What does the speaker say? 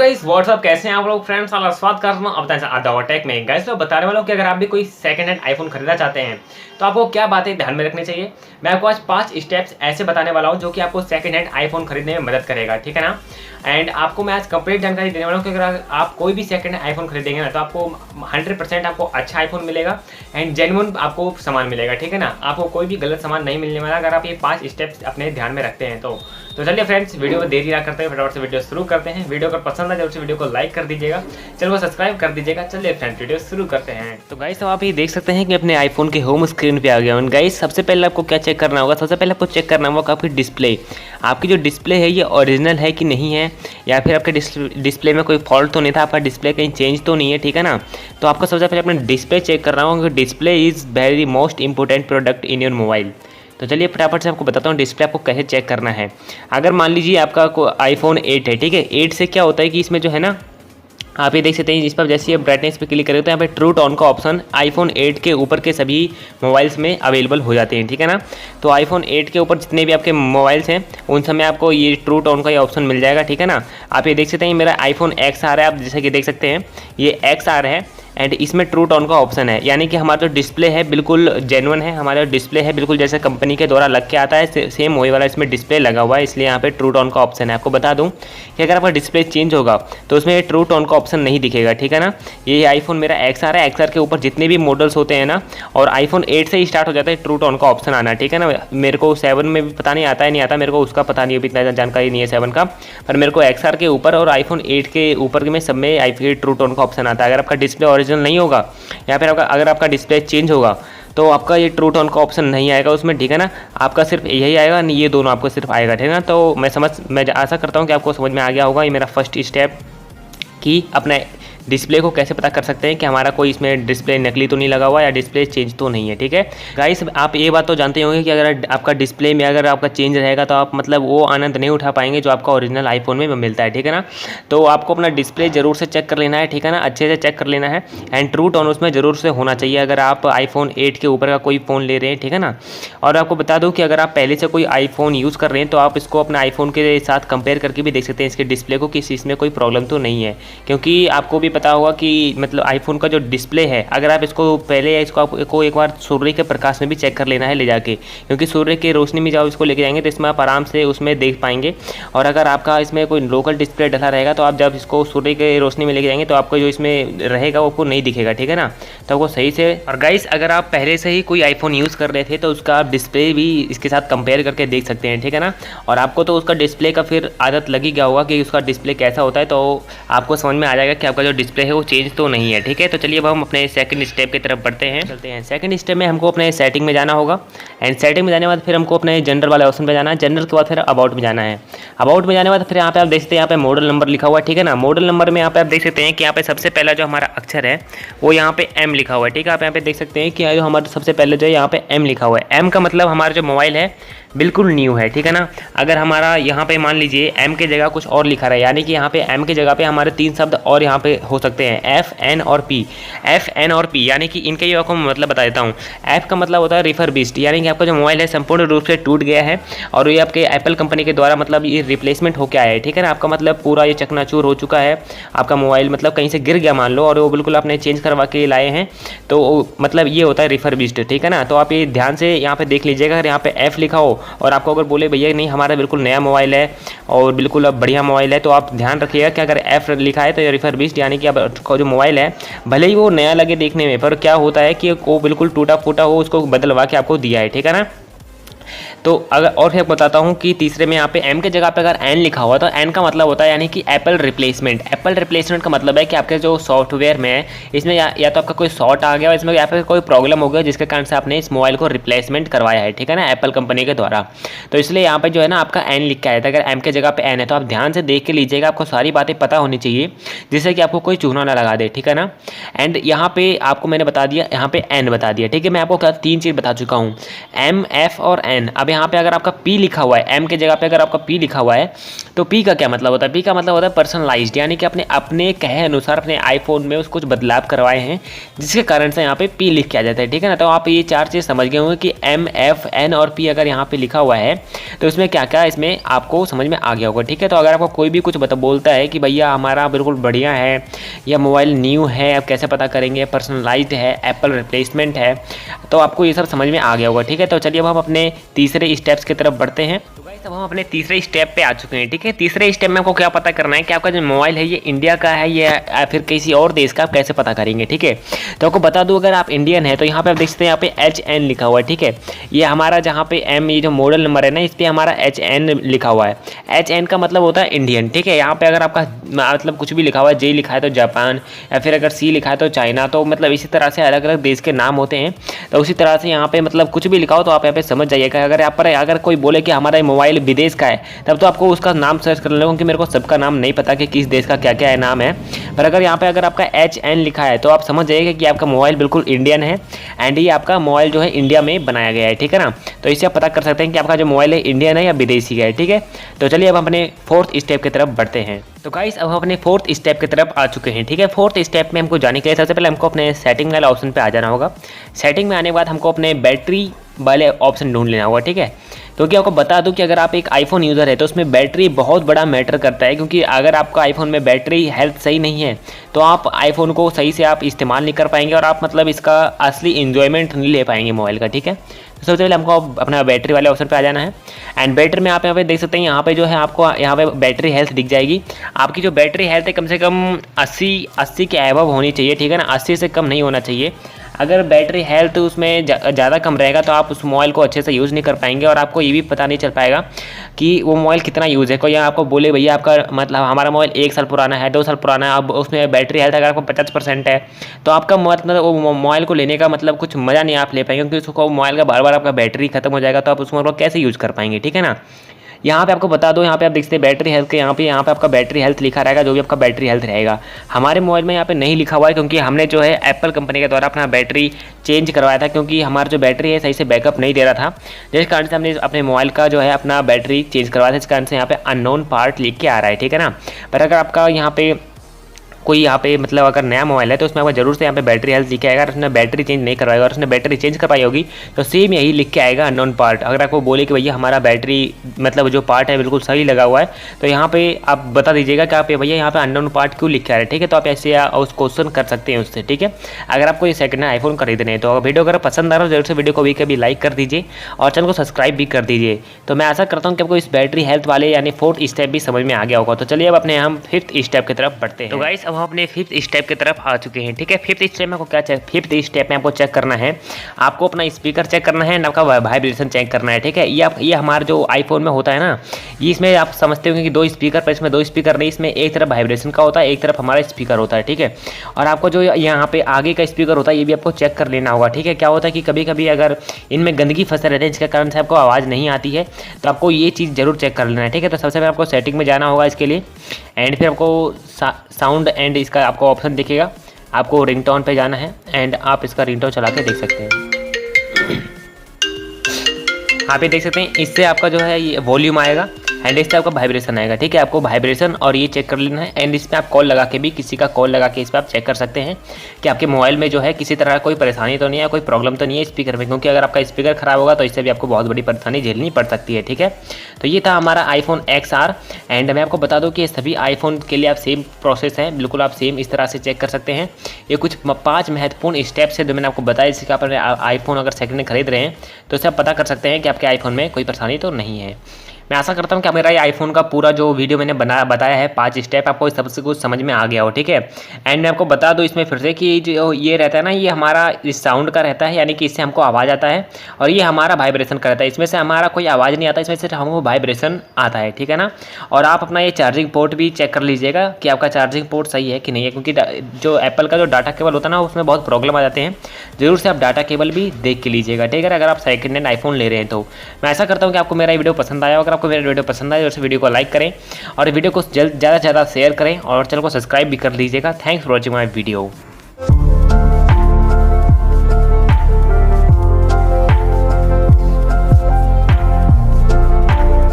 Guys what's up, कैसे हैं आप लोग फ्रेंड्स। स्वागत करता हूं अब आधा टेक में। गाइस तो बताने वाला हूं कि अगर आप भी कोई सेकंड हैंड आईफोन खरीदना चाहते हैं तो आपको क्या बातें ध्यान में रखनी चाहिए। मैं आपको आज 5 स्टेप्स ऐसे बताने वाला हूं जो कि आपको सेकंड हैंड आईफोन खरीदने में मदद करेगा, ठीक है ना। एंड आपको मैं आज कंप्लीट जानकारी देने वाला हूं कि अगर आप कोई भी सेकंड हैंड आईफोन खरीदेंगे ना तो आपको 100% आपको अच्छा आईफोन मिलेगा एंड जेन्युइन आपको सामान मिलेगा, ठीक है ना। आपको कोई भी गलत सामान नहीं मिलने वाला अगर आप ये 5 स्टेप्स अपने ध्यान में रखते हैं तो चलिए फ्रेंड्स, वीडियो को देरी ना करते हैं, फटाफट से वीडियो शुरू करते हैं। वीडियो अगर पसंद आए जरूर से वीडियो को लाइक कर दीजिएगा, चलो सब्सक्राइब कर दीजिएगा। चलिए फ्रेंड्स वीडियो शुरू करते हैं। तो गाइस आप ये देख सकते हैं कि अपने आईफोन के होम स्क्रीन पे आ गया हूं। गाइस सबसे पहले आपको क्या चेक करना होगा, सबसे पहले आपको चेक करना होगा आपकी डिस्प्ले। आपकी जो डिस्प्ले है ये ओरिजिनल है कि नहीं है, या फिर आपके डिस्प्ले में कोई फॉल्ट तो नहीं था, आपका डिस्प्ले कहीं चेंज तो नहीं है, ठीक है ना। तो आपको सबसे पहले अपना डिस्प्ले चेक करना होगा क्योंकि display is very most important product in your mobile. तो चलिए फटाफट से आपको बताता हूँ डिस्प्ले आपको कैसे चेक करना है। अगर मान लीजिए आपका आईफोन 8 है, ठीक है। 8 से क्या होता है कि इसमें जो है ना, आप ये देख सकते हैं जिस पर जैसे ब्राइटनेस पे क्लिक करें तो यहाँ पे ट्रू टोन का ऑप्शन आईफोन 8 के ऊपर के सभी मोबाइल्स में अवेलेबल हो जाते हैं, ठीक है ना। तो आईफोन 8 के ऊपर जितने भी आपके मोबाइल्स हैं उन सब में आपको ये ट्रू टोन का ये ऑप्शन मिल जाएगा, ठीक है ना। आप ये देख सकते हैं मेरा आईफोन एक्स आ रहा है, आप जैसे कि देख सकते हैं ये एक्स आ रहा है एंड इसमें ट्रू टोन का ऑप्शन है, यानी कि हमारा जो डिस्प्ले है बिल्कुल जेन्युइन है। हमारा डिस्प्ले है बिल्कुल जैसे कंपनी के द्वारा लग के आता है, सेम वही वाला इसमें डिस्प्ले लगा हुआ है, इसलिए यहाँ पे ट्रू टोन का ऑप्शन है। आपको बता दूं कि अगर आपका डिस्प्ले चेंज होगा तो उसमें ट्रू टोन का ऑप्शन नहीं दिखेगा, ठीक है ना। ये आईफोन मेरा एक्स आ रहा है, एक्सआर के ऊपर जितने भी मॉडल्स होते हैं ना, और आईफोन 8 से ही स्टार्ट हो जाता है ट्रू टोन का ऑप्शन आना, ठीक है ना। मेरे को 7 में भी पता नहीं आता है, नहीं आता मेरे को उसका पता नहीं, अभी इतना जानकारी नहीं है 7 का, पर मेरे को एक्सआर के ऊपर और आईफोन 8 के ऊपर में सब में आई ट्रू टोन का ऑप्शन आता है। अगर आपका डिस्प्ले ओरिजिनल नहीं होगा या फिर अगर आपका डिस्प्ले चेंज होगा तो आपका ये ट्रू टोन का ऑप्शन नहीं आएगा उसमें, ठीक है ना। आपका सिर्फ यही आएगा, नहीं ये दोनों आपको सिर्फ आएगा, ठीक है ना। तो मैं आशा करता हूँ कि आपको समझ में आ गया होगा। ये मेरा फर्स्ट स्टेप कि अपना डिस्प्ले को कैसे पता कर सकते हैं कि हमारा कोई इसमें डिस्प्ले नकली तो नहीं लगा हुआ या डिस्प्ले चेंज तो नहीं है, ठीक है। गाइस आप ये बात तो जानते होंगे कि अगर आपका डिस्प्ले में अगर आपका चेंज रहेगा तो आप मतलब वो आनंद नहीं उठा पाएंगे जो आपका ओरिजिनल आईफोन में मिलता है, ठीक है ना। तो आपको अपना डिस्प्ले जरूर से चेक कर लेना है, ठीक है ना, अच्छे से चेक कर लेना है एंड ट्रू टोन उसमें जरूर से होना चाहिए अगर आप आईफोन 8 के ऊपर का कोई फ़ोन ले रहे हैं, ठीक है ना। और आपको बता दूँ कि अगर आप पहले से कोई आईफोन यूज़ कर रहे हैं तो आप इसको अपने आईफोन के साथ कंपेयर करके भी देख सकते हैं इसके डिस्प्ले को कि इसमें कोई प्रॉब्लम तो नहीं है, क्योंकि आपको भी पता होगा कि मतलब आईफोन का जो डिस्प्ले है अगर आप इसको पहले इसको आपको एक बार सूर्य के प्रकाश में भी चेक कर लेना है ले जाके, क्योंकि सूर्य की रोशनी में जब इसको लेके जाएंगे तो इसमें आप आराम से उसमें देख पाएंगे। और अगर आपका इसमें कोई लोकल डिस्प्ले डला रहेगा तो आप जब इसको सूर्य की रोशनी में लेके जाएंगे तो आपको जो इसमें रहेगा वो आपको नहीं दिखेगा, ठीक है ना। तो आपको सही से, और गाइस अगर आप पहले से ही कोई आईफोन यूज़ कर रहे थे तो उसका आप डिस्प्ले भी इसके साथ कंपेयर करके देख सकते हैं, ठीक है ना। और आपको तो उसका डिस्प्ले का फिर आदत लगी गया होगा कि उसका डिस्प्ले कैसा होता है, तो आपको समझ में आ जाएगा कि आपका जो डिस्प्ले है वो चेंज तो नहीं है, ठीक है। तो चलिए अब हम अपने सेकंड स्टेप की तरफ बढ़ते हैं, चलते हैं। सेकंड स्टेप में हमको अपने सेटिंग में जाना होगा एंड सेटिंग में जाने के बाद फिर हमको अपने जनरल वाले ऑप्शन पे जाना है। जनरल के बाद फिर अबाउट में जाना है। अबाउट में जाने के बाद फिर यहाँ पे आप देख सकते हैं यहाँ पे मॉडल नंबर लिखा हुआ है, ठीक है ना। मॉडल नंबर में यहाँ पे आप देख सकते हैं कि यहाँ पे सबसे पहला जो हमारा अक्षर है वो यहाँ पे M लिखा हुआ है, ठीक है। आप यहाँ पे देख सकते हैं कि जो हमारा सबसे पहले जो है यहाँ पे M लिखा हुआ है। M का मतलब हमारा जो मोबाइल है बिल्कुल न्यू है, ठीक है ना। अगर हमारा यहाँ पे मान लीजिए M के जगह कुछ और लिखा रहा है, यानी कि यहाँ पे M के जगह पे हमारे 3 शब्द और यहाँ पे हो सकते हैं F, N और P। F, N और P यानी कि इनके ये आपको मतलब बता देता हूँ। F का मतलब होता है रिफर्बिश्ड, यानी कि आपका जो मोबाइल है संपूर्ण रूप से टूट गया है और ये आपके एप्पल कंपनी के द्वारा मतलब ये रिप्लेसमेंट होकर आया है, ठीक है ना। आपका मतलब पूरा ये चकनाचूर हो चुका है आपका मोबाइल, मतलब कहीं से गिर गया मान लो और वो बिल्कुल आपने चेंज करवा के लाए हैं, तो मतलब ये होता है रिफर्बिश्ड, ठीक है ना। तो आप ये ध्यान से यहाँ पे देख लीजिएगा, अगर यहाँ पे F लिखा हो और आपको अगर बोले भैया नहीं हमारा बिल्कुल नया मोबाइल है और बिल्कुल अब बढ़िया मोबाइल है, तो आप ध्यान रखिएगा कि अगर F लिखा है तो ये रिफर्बिश्ड, यानी कि आपका जो मोबाइल है भले ही वो नया लगे देखने में, पर क्या होता है कि वो बिल्कुल टूटा फूटा हो उसको बदलवा के आपको दिया है, ठीक है ना। तो अगर और फिर बताता हूँ कि तीसरे में यहाँ पे M के जगह पे अगर N लिखा हुआ तो N का मतलब होता है यानी कि एप्पल रिप्लेसमेंट। एप्पल रिप्लेसमेंट का मतलब है कि आपके जो सॉफ्टवेयर में है इसमें या तो आपका कोई शॉर्ट आ गया, इसमें या फिर कोई प्रॉब्लम हो गया जिसके कारण से आपने इस मोबाइल को रिप्लेसमेंट करवाया है, ठीक है ना, एप्पल कंपनी के द्वारा। तो इसलिए यहाँ पे जो है ना आपका N लिख के आया था, अगर M के जगह पे N है तो आप ध्यान से देख के लीजिएगा, आपको सारी बातें पता होनी चाहिए जिससे कि आपको कोई चूना ना लगा दे, ठीक है ना। एंड यहाँ पे आपको मैंने बता दिया, यहाँ पे N बता दिया, ठीक है। मैं आपको 3 चीज़ बता चुका हूँ, M, F और HN। अब यहाँ पे अगर आपका P लिखा हुआ है, M के जगह पे अगर आपका P लिखा हुआ है तो P का क्या मतलब होता है? P का मतलब होता है पर्सनलाइज्ड, यानी कि अपने अपने कहे अनुसार अपने आईफोन में उसको कुछ बदलाव करवाए हैं, जिसके कारण से यहाँ पे P लिख के आ जाता है, ठीक है ना। तो आप ये 4 चीज़ समझ गए होंगे कि M, F, N और P अगर यहाँ पे लिखा हुआ है तो इसमें क्या क्या इसमें आपको समझ में आ गया होगा, ठीक है। तो अगर आपको कोई भी कुछ बोलता है कि भैया हमारा बिल्कुल बढ़िया है या मोबाइल न्यू है, आप कैसे पता करेंगे, पर्सनलाइज्ड है, एप्पल रिप्लेसमेंट है, तो आपको ये सब समझ में आ गया होगा, ठीक है। तो चलिए अब हम अपने तीसरे स्टेप्स की तरफ बढ़ते हैं। तो गाइस अब हम अपने तीसरे स्टेप पे आ चुके हैं, ठीक है। तीसरे स्टेप में आपको क्या पता करना है कि आपका जो मोबाइल है ये इंडिया का है या फिर किसी और देश का, आप कैसे पता करेंगे, ठीक है। तो आपको बता दूं अगर आप इंडियन है तो यहाँ पे आप देख सकते हैं, यहाँ पे HN लिखा हुआ है, ठीक है। ये हमारा जहाँ पे M ये जो मॉडल नंबर है ना, इस पर हमारा HN लिखा हुआ है। HN का मतलब होता है इंडियन, ठीक है। यहाँ पे अगर आपका मतलब कुछ भी लिखा हुआ है, J लिखा है तो जापान, या फिर अगर C लिखा है तो चाइना, तो मतलब इसी तरह से अलग अलग देश के नाम होते हैं। तो उसी तरह से यहाँ पे मतलब कुछ भी लिखा हो तो आप यहाँ पे समझ जाइएगा। अगर यहाँ पर अगर कोई बोले कि हमारा मोबाइल विदेश का है, तब तो आपको उसका नाम सर्च कर लेना, क्योंकि मेरे को सबका नाम नहीं पता कि किस देश का क्या क्या है नाम है। पर अगर यहाँ पे अगर आपका HN लिखा है तो आप समझ जाइएगा कि आपका मोबाइल बिल्कुल इंडियन है एंड ये आपका मोबाइल जो है इंडिया में बनाया गया है, ठीक है ना। तो इससे आप पता कर सकते हैं कि आपका जो मोबाइल है इंडियन है या विदेशी का है, ठीक है। तो चलिए अब अपने 4th स्टेप की तरफ बढ़ते हैं। तो गाइस अब हम अपने 4th स्टेप की तरफ आ चुके हैं, ठीक है। 4th स्टेप में हमको जाने के लिए सबसे पहले हमको अपने सेटिंग वाले ऑप्शन पे आ जाना होगा। सेटिंग में आने के बाद हमको अपने बैटरी वाले ऑप्शन ढूंढ लेना होगा, ठीक है। क्योंकि आपको बता दूं कि अगर आप एक आईफोन यूज़र है तो उसमें बैटरी बहुत बड़ा मैटर करता है, क्योंकि अगर आपका आईफोन में बैटरी हेल्थ सही नहीं है तो आप आईफोन को सही से आप इस्तेमाल नहीं कर पाएंगे और आप मतलब इसका असली इन्जॉयमेंट नहीं ले पाएंगे मोबाइल का, ठीक है। तो सबसे पहले हमको अपना बैटरी वाले ऑप्शन पे आ जाना है एंड बैटरी में आप यहाँ पे देख सकते हैं, यहाँ पे जो है आपको यहाँ पे बैटरी हेल्थ दिख जाएगी। आपकी जो बैटरी हेल्थ है कम से कम 80 के एबव होनी चाहिए, ठीक है ना। 80 से कम नहीं होना चाहिए। अगर बैटरी हेल्थ उसमें ज़्यादा कम रहेगा तो आप उस मोबाइल को अच्छे से यूज़ नहीं कर पाएंगे और आपको ये भी पता नहीं चल पाएगा कि वो मोबाइल कितना यूज़ है। कोई आपको बोले भैया आपका मतलब हमारा मोबाइल 1 साल पुराना है, 2 साल पुराना है, अब उसमें बैटरी हेल्थ अगर आपको 50% है तो आपका मतलब वो मोबाइल को लेने का मतलब कुछ मज़ा नहीं आप ले पाएंगे, क्योंकि उसको मोबाइल का बार बार आपका बैटरी खत्म हो जाएगा तो आप उस मोबाइल को कैसे यूज़ कर पाएंगे, ठीक है ना। यहाँ पे आपको बता दो, यहाँ पे आप देखते हैं बैटरी हेल्थ के यहाँ पे आपका बैटरी हेल्थ लिखा रहेगा, जो भी आपका बैटरी हेल्थ रहेगा। हमारे मोबाइल में यहाँ पे नहीं लिखा हुआ है, क्योंकि हमने जो है एप्पल कंपनी के द्वारा अपना बैटरी चेंज करवाया था, क्योंकि हमारा जो बैटरी है सही से बैकअप नहीं दे रहा था, जिस कारण से हमने अपने मोबाइल का जो है अपना बैटरी चेंज करवाया था। इस कारण से यहाँ पे अननोन पार्ट लिख के आ रहा है, ठीक है ना। पर अगर आपका यहाँ पे कोई यहाँ पे मतलब अगर नया मोबाइल है तो उसमें आपको जरूर से यहाँ पे बैटरी हेल्थ लिख के आएगा। अगर उसने बैटरी चेंज नहीं करवाएगा और उसने बैटरी चेंज करवाई होगी तो सेम यही लिख के आएगा अननोन पार्ट। अगर आपको बोले कि भैया हमारा बैटरी मतलब जो पार्ट है बिल्कुल सही लगा हुआ है तो यहाँ पे आप बता दीजिएगा कि आप भैया यहाँ पे अननोन पार्ट क्यों लिख के आ रहे हैं, ठीक है। तो आप ऐसे उस क्वेश्चन कर सकते हैं उससे, ठीक है। अगर आपको ये सेकंड हैंड आईफोन खरीदने हैं तो वीडियो अगर पसंद आ रहा हो जरूर से वीडियो को भी कभी लाइक कर दीजिए और चैनल को सब्सक्राइब भी कर दीजिए। तो मैं आशा करता हूँ कि आपको इस बैटरी हेल्थ वाले यानी 4th स्टेप भी समझ में आ गया होगा। तो चलिए अब अपने हम 5th स्टेप की तरफ बढ़ते हैं। तो गाइस अब हम अपने 5th स्टेप की तरफ आ चुके हैं, ठीक है। 5th स्टेप में आपको क्या चेक 5th स्टेप में आपको चेक करना है, आपको अपना स्पीकर चेक करना है, आपका वाइब्रेशन चेक करना है, ठीक है। ये हमारा जो आईफोन में होता है ना, ये इसमें आप समझते होंगे कि 2 स्पीकर, पर इसमें 2 स्पीकर नहीं, इसमें एक तरफ वाइब्रेशन का होता है, एक तरफ हमारा स्पीकर होता है, ठीक है। और आपको जो यहाँ पे आगे का स्पीकर होता है ये भी आपको चेक कर लेना होगा, ठीक है। क्या होता है कि कभी कभी अगर इनमें गंदगी फंसे रहते हैं जिसके कारण से आपको आवाज़ नहीं आती है, तो आपको ये चीज़ जरूर चेक कर लेना है, ठीक है। तो सबसे पहले आपको सेटिंग में जाना होगा इसके लिए एंड फिर आपको साउंड एंड इसका आपको ऑप्शन दिखेगा, आपको रिंगटोन पे जाना है एंड आप इसका रिंगटोन चला के देख सकते हैं। आप ये देख सकते हैं इससे आपका जो है ये वॉल्यूम आएगा एंड इससे आपका वाइब्रेशन आएगा, ठीक है। आपको वाइब्रेशन और ये चेक कर लेना है एंड इस पर आप कॉल लगा के भी किसी का कॉल लगा के इस पर आप चेक कर सकते हैं कि आपके मोबाइल में जो है किसी तरह कोई परेशानी तो नहीं है, कोई प्रॉब्लम तो नहीं है स्पीकर में, क्योंकि अगर आपका स्पीकर खराब होगा तो इससे भी आपको बहुत बड़ी परेशानी झेलनी पड़ सकती है, ठीक है। तो ये था हमारा आईफोन XR एंड मैं आपको बता दूं कि ये सभी आईफोन के लिए आप सेम प्रोसेस है, बिल्कुल आप सेम इस तरह से चेक कर सकते हैं। ये कुछ 5 महत्वपूर्ण स्टेप्स है जो मैंने आपको बताया, जिसके आप आईफोन अगर सेकंड खरीद रहे हैं तो इससे आप पता कर सकते हैं कि आपके आईफोन में कोई परेशानी तो नहीं है। मैं आशा करता हूँ कि मेरा ये आईफोन का पूरा जो वीडियो मैंने बताया है 5 स्टेप आपको सबसे कुछ समझ में आ गया हो, ठीक है। एंड मैं आपको बता दूँ इसमें फिर से कि जो ये रहता है ना, ये हमारा इस साउंड का रहता है, यानी कि इससे हमको आवाज़ आता है, और ये हमारा वाइब्रेशन का रहता है। इसमें से हमारा कोई आवाज़ नहीं आता, इसमें से हमको वाइब्रेशन आता है, ठीक है ना। और आप अपना ये चार्जिंग पोर्ट भी चेक कर लीजिएगा कि आपका चार्जिंग पोर्ट सही है कि नहीं है, क्योंकि जो एप्पल का जो डाटा केबल होता है ना उसमें बहुत प्रॉब्लम आ जाते हैं। जरूर से आप डाटा केबल भी देख के लीजिएगा, ठीक है, अगर आप सेकंड हैंड आईफोन ले रहे हैं तो। मैं ऐसा करता हूँ कि आपको मेरा वीडियो पसंद आया, अगर आपको मेरा वीडियो पसंद आया तो वीडियो को लाइक करें और वीडियो को ज़्यादा से ज़्यादा शेयर करें और चैनल को सब्सक्राइब भी कर लीजिएगा। Thanks for watching my video.